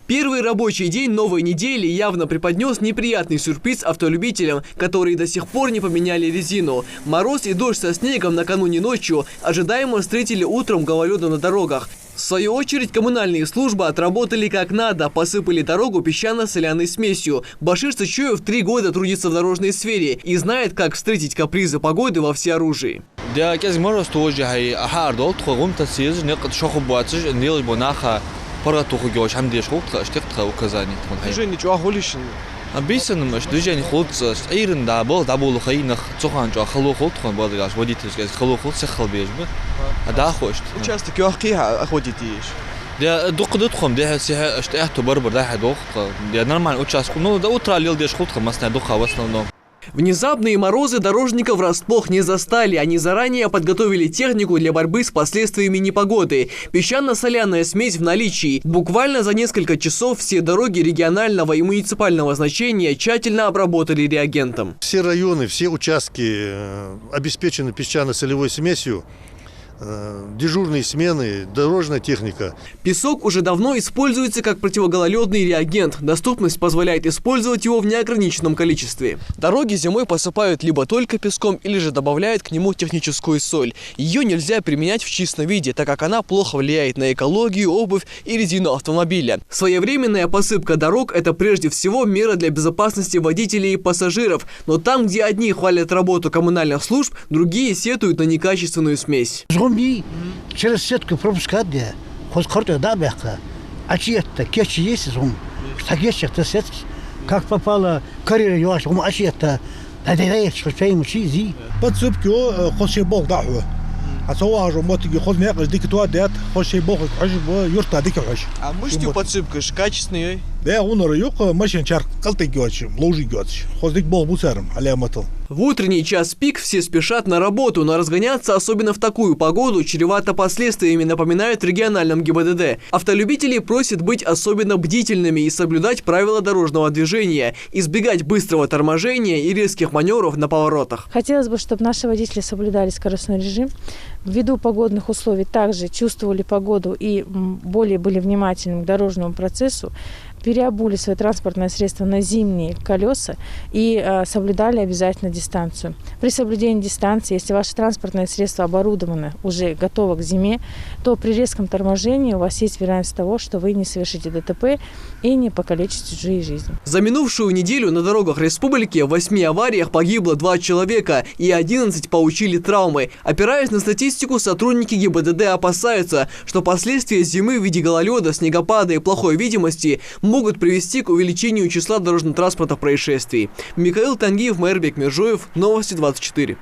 Первый рабочий день новой недели явно преподнес неприятный сюрприз автолюбителям, которые до сих пор не поменяли резину. Мороз и дождь со снегом накануне ночью ожидаемо встретили утром гололеда на дорогах. В свою очередь, коммунальные службы отработали как надо, посыпали дорогу песчано-соляной смесью. Башир Сычуев 3 года трудится в дорожной сфере и знает, как встретить капризы погоды во всеоружии. Обычно движение холодца, айрен дабл хайнах цоханчо холохот хон бадгаш водительский холохот сехалбеж бы. А да хочет. Участок يحكيها أخوتيش. ده دقدتهم ده سه اشتهت بربر ده دق ده нормально участок. Ну да утро лил деш хутка масна духа в основном. Внезапные морозы дорожников врасплох не застали. Они заранее подготовили технику для борьбы с последствиями непогоды. Песчано-соляная смесь в наличии. Буквально за несколько часов все дороги регионального и муниципального значения тщательно обработали реагентом. Все районы, все участки обеспечены песчано-солевой смесью. Дежурные смены, дорожная техника. Песок уже давно используется как противогололедный реагент. Доступность позволяет использовать его в неограниченном количестве. Дороги зимой посыпают либо только песком, или же добавляют к нему техническую соль. Ее нельзя применять в чистом виде, так как она плохо влияет на экологию, обувь и резину автомобиля. Своевременная посыпка дорог – это прежде всего мера для безопасности водителей и пассажиров. Но там, где одни хвалят работу коммунальных служб, другие сетуют на некачественную смесь. Через сетку пропускать, где хоть коротко да бяха, а чьи-то кечи есть зум, такие-то сетки, как попала карьера юаш, а чьи-то, да что чаем чизи. Подсыпки хоть шей бог даху, а сова же мотиги хоть не каждый кто дает, хоть шей бог хожу юрта дикий хож. А мышью подсыпка ж качественный. Да он рюк машин чар калты гёч, ложи гёч, хоть дик бог бусаром, аля мотал. В утренний час пик все спешат на работу, но разгоняться, особенно в такую погоду, чревато последствиями, напоминают в региональном ГИБДД. Автолюбители просят быть особенно бдительными и соблюдать правила дорожного движения, избегать быстрого торможения и резких маневров на поворотах. Хотелось бы, чтобы наши водители соблюдали скоростной режим. Ввиду погодных условий также чувствовали погоду и более были внимательны к дорожному процессу, переобули свои транспортное средство на зимние колеса и соблюдали обязательно дистанцию. При соблюдении дистанции, если ваше транспортное средство оборудовано, уже готово к зиме, то при резком торможении у вас есть вероятность того, что вы не совершите ДТП и не покалечите чужие жизни. За минувшую неделю на дорогах республики в 8 авариях погибло 2 человека и 11 получили травмы. Опираясь на статистику, сотрудники ГИБДД опасаются, что последствия зимы в виде гололеда, снегопада и плохой видимости могут привести к увеличению числа дорожно-транспортных происшествий. Михаил Тангиев, Майрбек Межоев, Новости 24.